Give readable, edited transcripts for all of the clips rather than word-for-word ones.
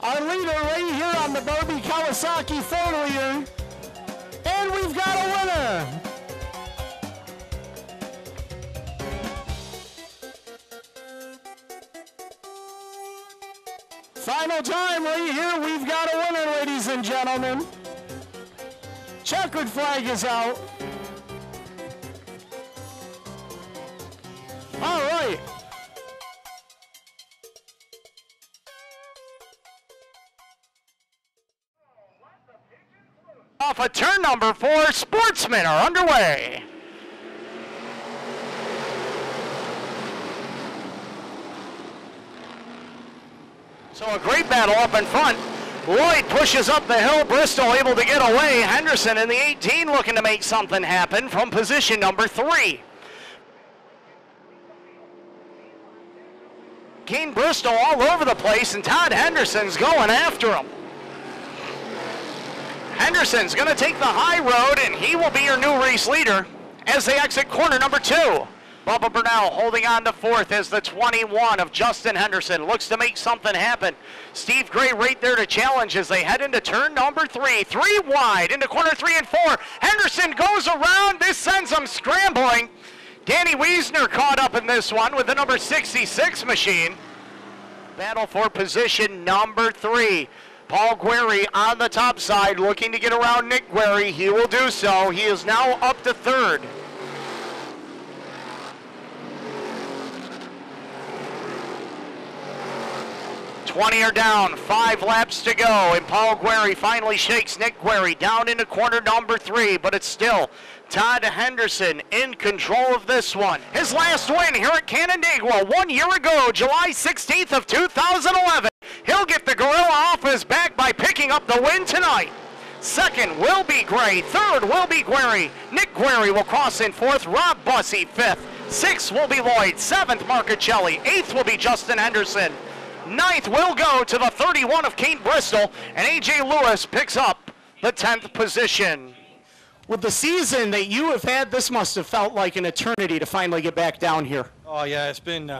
Our leader right here on the Barbie Kawasaki 4-liter. And we've got a winner. Final time right here. We've got a winner, ladies and gentlemen. Checkered flag is out. All right. Off of turn number 4, sportsmen are underway. So a great battle up in front. Lloyd pushes up the hill. Bristol able to get away. Henderson in the 18 looking to make something happen from position number 3. Keene Bristol all over the place, and Todd Henderson's going after him. Henderson's going to take the high road, and he will be your new race leader as they exit corner number 2. Bubba Burnell holding on to 4th as the 21 of Justin Henderson looks to make something happen. Steve Gray right there to challenge as they head into turn number 3. 3 wide into corner 3 and 4. Henderson goes around. This sends him scrambling. Danny Wiesner caught up in this one with the number 66 machine. Battle for position number 3. Paul Guerry on the top side looking to get around Nick Guerry. He will do so. He is now up to 3rd. $20 are down, 5 laps to go, and Paul Guerry finally shakes Nick Guerry down into corner number 3, but it's still Todd Henderson in control of this one. His last win here at Canandaigua 1 year ago, July 16th of 2011. He'll get the gorilla off his back by picking up the win tonight. 2nd will be Gray, 3rd will be Guerry. Nick Guerry will cross in 4th, Rob Bussey 5th. 6th will be Lloyd, 7th Marcuccelli, 8th will be Justin Henderson. 9th will go to the 31 of Keene Bristol, and A.J. Lewis picks up the 10th position. With the season that you have had, this must have felt like an eternity to finally get back down here. Oh, yeah, it's been,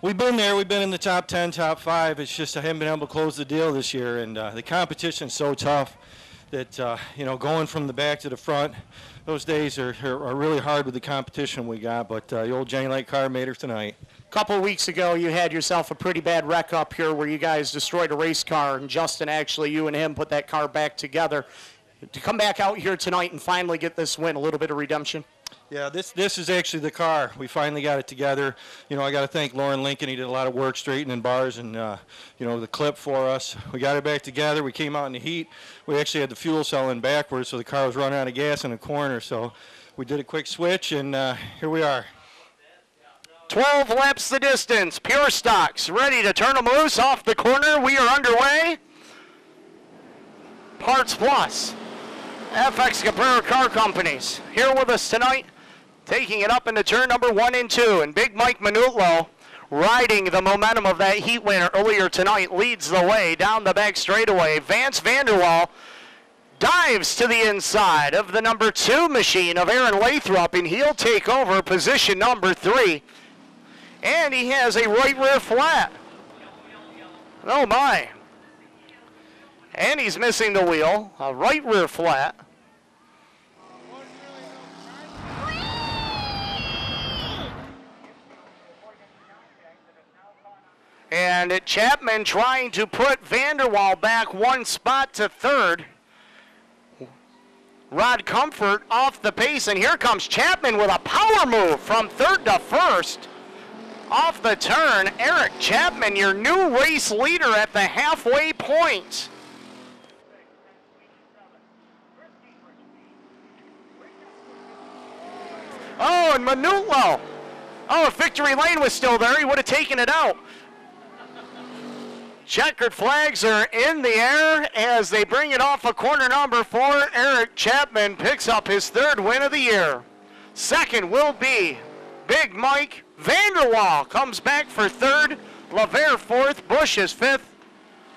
we've been there. We've been in the top 10, top 5. It's just I haven't been able to close the deal this year, and the competition's so tough that, going from the back to the front, those days are really hard with the competition we got, but the old Jenny Light car made her tonight. A couple of weeks ago, you had yourself a pretty bad wreck up here where you guys destroyed a race car, and Justin, actually, you and him put that car back together. To come back out here tonight and finally get this win, a little bit of redemption? Yeah, this is actually the car. We finally got it together. I got to thank Lauren Lincoln. He did a lot of work straightening bars and, the clip for us. We got it back together. We came out in the heat. We actually had the fuel cell in backwards, so the car was running out of gas in the corner. So we did a quick switch, and here we are. 12 laps the distance. Pure Stocks ready to turn them loose off the corner. We are underway. Parts Plus, FX Cabrera Car Companies, here with us tonight, taking it up into turn number 1 and 2. And Big Mike Manutlo, riding the momentum of that heat win earlier tonight, leads the way down the back straightaway. Vance Vanderwall dives to the inside of the number 2 machine of Aaron Lathrop, and he'll take over position number 3. And he has a right rear flat. Oh my. And he's missing the wheel, a right rear flat. And Chapman trying to put Vanderwall back 1 spot to 3rd. Rod Comfort off the pace, and here comes Chapman with a power move from 3rd to 1st. Off the turn, Eric Chapman, your new race leader at the halfway point. Oh, and Manutlo. Oh, if Victory Lane was still there, he would have taken it out. Checkered flags are in the air as they bring it off of corner number 4. Eric Chapman picks up his 3rd win of the year. 2nd will be Big Mike Vanderwall. Comes back for 3rd. LaVere 4th. Bush is 5th.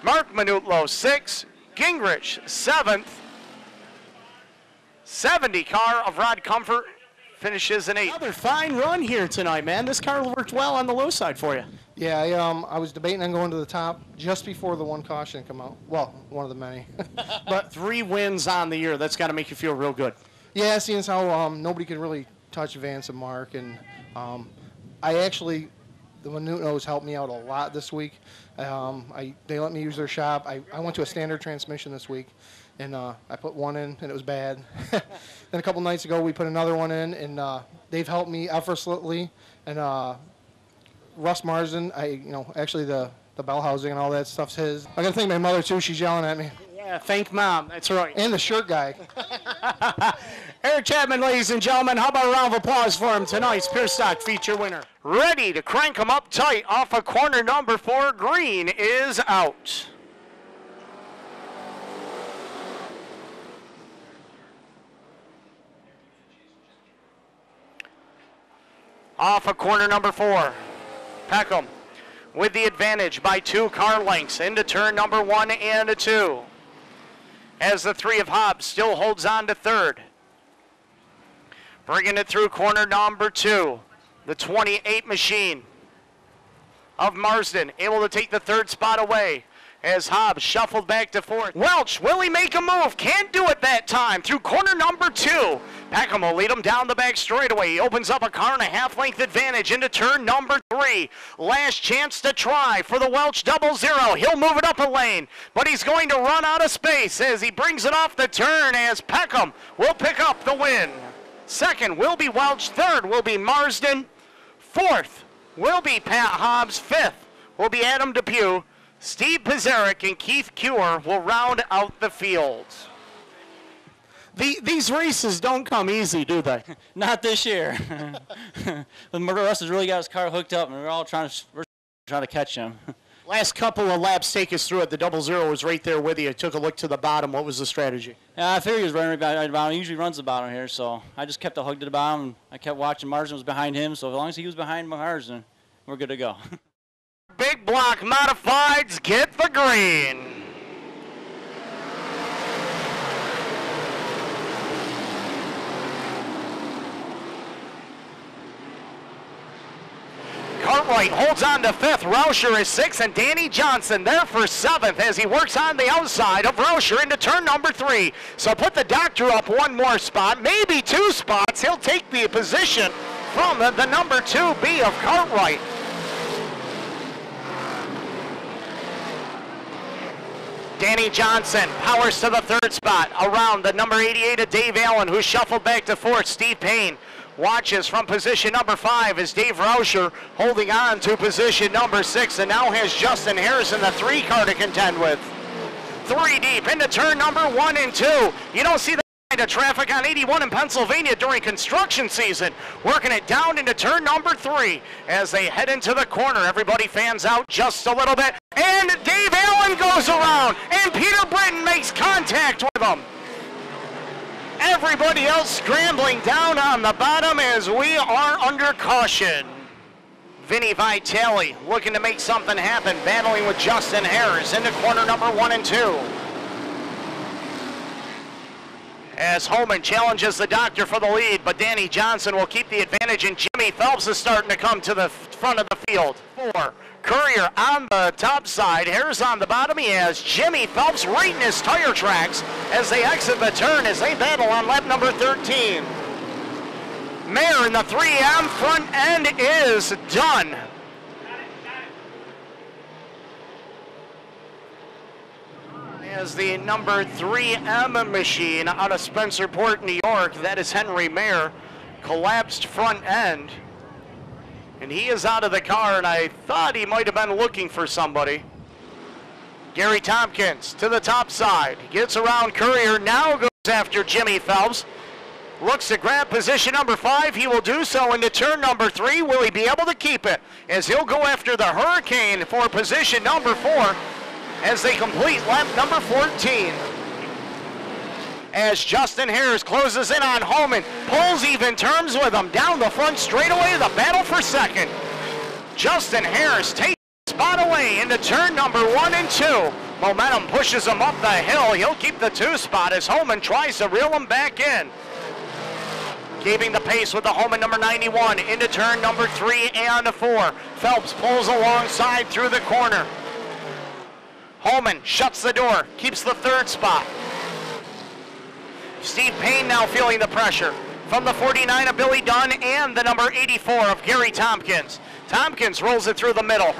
Mark Manutlo 6th. Gingrich 7th. 70 car of Rod Comfort finishes in 8th. Another fine run here tonight, man. This car worked well on the low side for you. Yeah, I was debating on going to the top just before the one caution come out. Well, one of the many. But 3 wins on the year. That's got to make you feel real good. Yeah, seeing as how nobody could really touch Vance and Mark, and the Minutos helped me out a lot this week. They let me use their shop. I went to a standard transmission this week, and I put one in, and it was bad. Then a couple nights ago, we put another one in, and they've helped me effortlessly. And Russ Marsden, actually the bell housing and all that stuff's his. I gotta thank my mother too. She's yelling at me. Yeah, thank Mom. That's right. And the shirt guy. Eric Chapman, ladies and gentlemen, how about a round of applause for him, tonight's Pure Stock feature winner. Ready to crank him up tight off of corner number 4. Green is out. Off of corner number 4. Peckham with the advantage by 2 car lengths into turn number 1 and 2. As the 3 of Hobbs still holds on to 3rd. Bringing it through corner number 2. The 28 machine of Marsden able to take the 3rd spot away as Hobbs shuffled back to 4th. Welch, will he make a move? Can't do it that time through corner number 2. Peckham will lead him down the back straightaway. He opens up a car and a half-length advantage into turn number 3. Last chance to try for the Welch 00. He'll move it up a lane, but he's going to run out of space as he brings it off the turn as Peckham will pick up the win. 2nd will be Welch. 3rd will be Marsden. 4th will be Pat Hobbs. 5th will be Adam Depew. Steve Pizarnik and Keith Cure will round out the field. These races don't come easy, do they? Not this year. Russ has really got his car hooked up, and we're all trying to catch him. Last couple of laps, take us through it. The 00 was right there with you. Took a look to the bottom. What was the strategy? Yeah, I figured he was running right the bottom. He usually runs the bottom here, so I just kept it hooked to the bottom. And I kept watching. Marsden was behind him, so as long as he was behind Marsden, we're good to go. Big block modifieds get the green. Cartwright holds on to 5th. Rauscher is 6th, and Danny Johnson there for 7th as he works on the outside of Rauscher into turn number 3. So put the doctor up one more spot, maybe 2 spots. He'll take the position from the number 2B of Cartwright. Danny Johnson powers to the 3rd spot around the number 88 of Dave Allen, who shuffled back to 4th. Steve Payne watches from position number 5 as Dave Rauscher holding on to position number 6 and now has Justin Harrison, the 3 car to contend with. 3 deep into turn number 1 and 2. You don't see that kind of traffic on 81 in Pennsylvania during construction season. Working it down into turn number 3 as they head into the corner. Everybody fans out just a little bit. And Dave Allen goes around and Peter Britton makes contact with him. Everybody else scrambling down on the bottom as we are under caution. Vinny Vitale looking to make something happen, battling with Justin Harris into corner number 1 and 2. As Holman challenges the doctor for the lead, but Danny Johnson will keep the advantage, and Jimmy Phelps is starting to come to the front of the field. 4. Courier on the top side, Harris on the bottom. He has Jimmy Phelps right in his tire tracks as they exit the turn as they battle on lap number 13. Mayer in the 3M front end is done. As the number 3M machine out of Spencerport, New York, that is Henry Mayer, collapsed front end. And he is out of the car, and I thought he might have been looking for somebody. Gary Tompkins to the top side, gets around Courier, now goes after Jimmy Phelps. Looks to grab position number 5. He will do so into turn number 3. Will he be able to keep it? As he'll go after the Hurricane for position number 4 as they complete lap number 14. As Justin Harris closes in on Holman, pulls even terms with him down the front straightaway, the battle for second. Justin Harris takes the spot away into turn number 1 and 2. Momentum pushes him up the hill. He'll keep the 2 spot as Holman tries to reel him back in. keeping the pace with the Holman number 91 into turn number 3 and 4. Phelps pulls alongside through the corner. Holman shuts the door, keeps the 3rd spot. Steve Payne now feeling the pressure from the 49 of Billy Dunn and the number 84 of Gary Tompkins. Tompkins rolls it through the middle,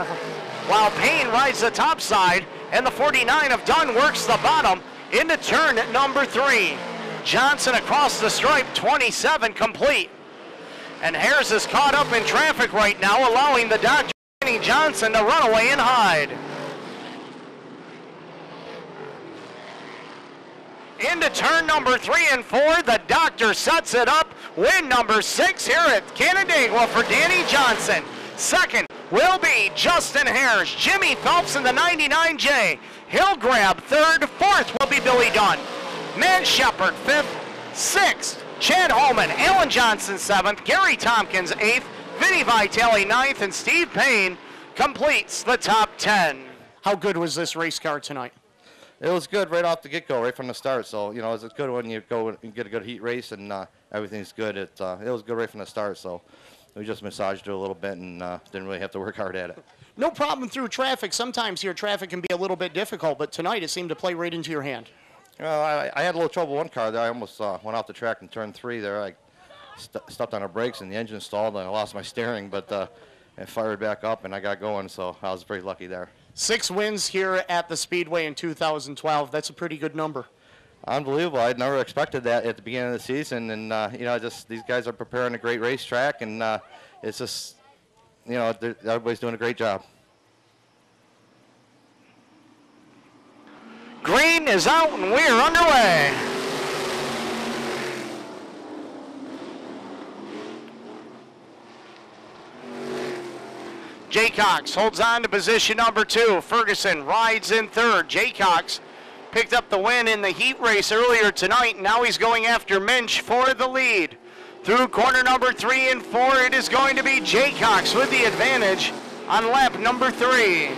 while Payne rides the top side, and the 49 of Dunn works the bottom into turn number 3. Johnson across the stripe, 27 complete. And Harris is caught up in traffic right now, allowing the Dr. Danny Johnson to run away and hide. Into turn number 3 and 4, the Doctor sets it up. Win number 6 here at Canandaigua for Danny Johnson. Second will be Justin Harris. Jimmy Phelps in the 99J. He'll grab 3rd. 4th will be Billy Dunn. Ned Shepard 5th. 6th, Chad Holman. Alan Johnson 7th. Gary Tompkins 8th. Vinny Vitale 9th. And Steve Payne completes the top 10. How good was this race car tonight? It was good right off the get-go, right from the start. So, you know, it's good when you go and get a good heat race and everything's good. It was good right from the start. So we just massaged it a little bit and didn't really have to work hard at it. No problem through traffic. Sometimes your traffic can be a little bit difficult, but tonight it seemed to play right into your hand. Well, I had a little trouble one car there. I almost went off the track in turn 3 there. I stepped on the brakes and the engine stalled and I lost my steering, but it fired back up and I got going, so I was pretty lucky there. 6 wins here at the Speedway in 2012. That's a pretty good number. Unbelievable. I'd never expected that at the beginning of the season, and you know, just these guys are preparing a great racetrack, and it's just, you know, everybody's doing a great job. Green is out and we're underway. Jaycox holds on to position number 2. Ferguson rides in 3rd. Jaycox picked up the win in the heat race earlier tonight, and now he's going after Minch for the lead. Through corner number 3 and 4, it is going to be Jaycox with the advantage on lap number 3.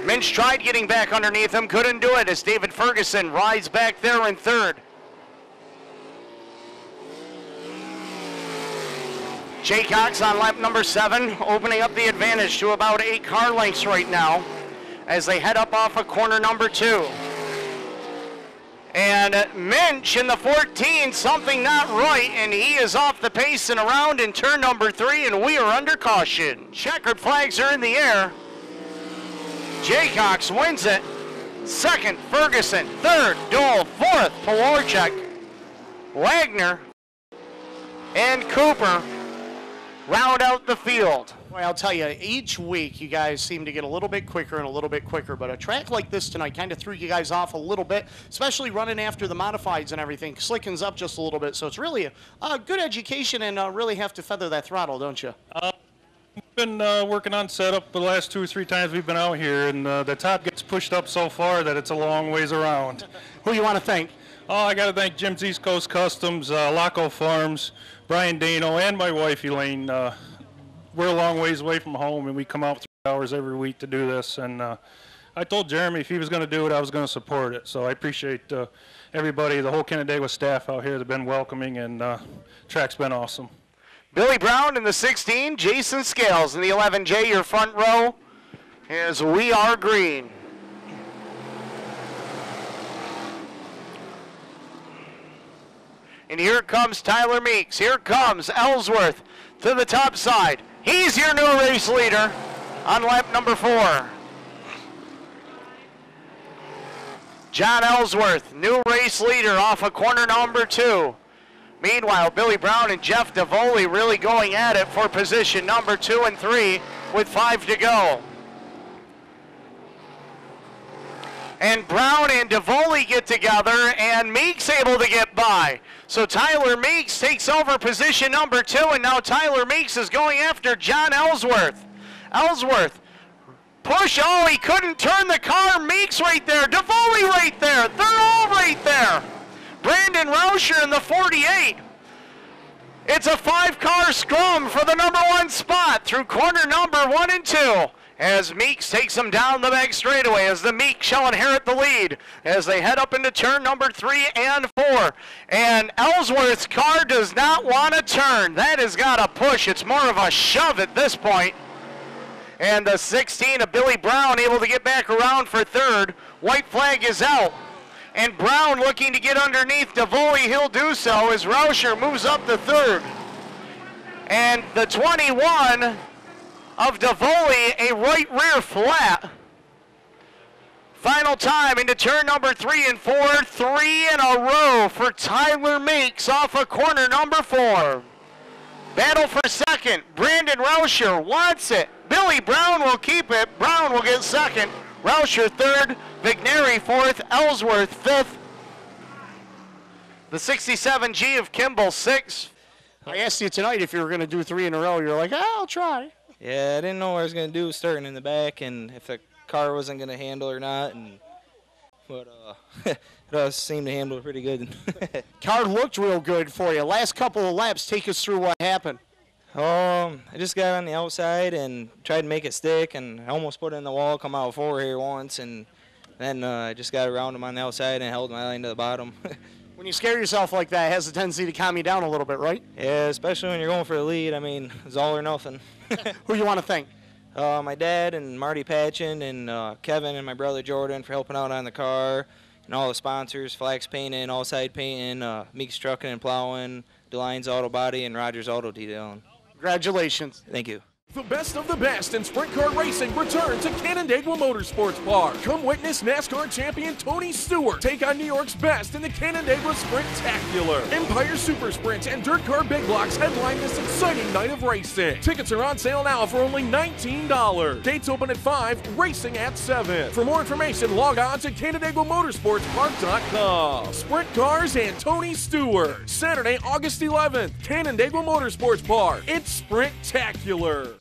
Minch tried getting back underneath him, couldn't do it as David Ferguson rides back there in 3rd. Jaycox on lap number 7, opening up the advantage to about 8 car lengths right now as they head up off of corner number 2. And Minch in the 14, something not right, and he is off the pace and around in turn number 3, and we are under caution. Checkered flags are in the air. Jaycox wins it. 2nd, Ferguson. 3rd, Dole. 4th, Pewarchuk. Wagner and Cooper round out the field. Well, I'll tell you, each week you guys seem to get a little bit quicker and a little bit quicker, but a track like this tonight kind of threw you guys off a little bit, especially running after the modifieds and everything. Slickens up just a little bit, so it's really a good education, and really have to feather that throttle, don't you? We've been working on setup the last 2 or 3 times we've been out here, and the top gets pushed up so far that it's a long ways around. Who you want to thank? Oh, I got to thank Jim's East Coast Customs, Laco Farms, Brian Dano, and my wife Elaine. We're a long ways away from home, and we come out 3 hours every week to do this. And I told Jeremy if he was going to do it, I was going to support it. So I appreciate everybody, the whole Canandaigua staff out here. They've been welcoming, and track's been awesome. Billy Brown in the 16, Jason Scales in the 11J, your front row, as we are green. And here comes Tyler Meeks. Here comes Ellsworth to the top side. He's your new race leader on lap number 4. John Ellsworth, new race leader off of corner number 2. Meanwhile, Billy Brown and Jeff DeVoli really going at it for position number 2 and 3 with 5 to go. And Brown and DeVoli get together, and Meeks able to get by. So Tyler Meeks takes over position number 2, and now Tyler Meeks is going after John Ellsworth. Ellsworth, push, oh, he couldn't turn the car. Meeks right there, DeVoli right there, they're all right there. Brandon Rauscher in the 48. It's a 5-car scrum for the number 1 spot through corner number 1 and 2. as Meeks takes them down the back straightaway, as the Meek shall inherit the lead as they head up into turn number 3 and 4. And Ellsworth's car does not want to turn. That has got to push. It's more of a shove at this point. And the 16 of Billy Brown able to get back around for third. White flag is out. And Brown looking to get underneath Davoli. He'll do so as Rauscher moves up to third. And the 21 of Davoli, a right rear flat. Final time into turn number 3 and 4. 3 in a row for Tyler Meeks off of corner number 4. Battle for second. Brandon Rauscher wants it. Billy Brown will keep it. Brown will get second. Rauscher third. Vigneri fourth. Ellsworth fifth. The 67G of Kimball sixth. I asked you tonight if you were going to do 3 in a row. You're like, I'll try. Yeah, I didn't know what I was going to do starting in the back and if the car wasn't going to handle or not. But it seemed to handle it pretty good. Car looked real good for you. Last couple of laps, take us through what happened. I just got on the outside and tried to make it stick, and I almost put it in the wall, come out forward here once, and then I just got around him on the outside and held my line to the bottom. When you scare yourself like that, it has a tendency to calm you down a little bit, right? Yeah, especially when you're going for the lead. I mean, it's all or nothing. Who you want to thank? My dad and Marty Patchen and Kevin and my brother Jordan for helping out on the car, and all the sponsors, Flax Painting, All Side Painting, Meeks Trucking and Plowing, DeLines Auto Body, and Rogers Auto Detailing. Congratulations. Thank you. The best of the best in sprint car racing return to Canandaigua Motorsports Park. Come witness NASCAR champion Tony Stewart take on New York's best in the Canandaigua Sprintacular. Empire Super Sprint and Dirt Car Big Blocks headline this exciting night of racing. Tickets are on sale now for only $19. Gates open at 5, racing at 7. For more information, log on to CanandaiguaMotorsportsPark.com. Sprint Cars and Tony Stewart. Saturday, August 11th, Canandaigua Motorsports Park. It's Sprintacular.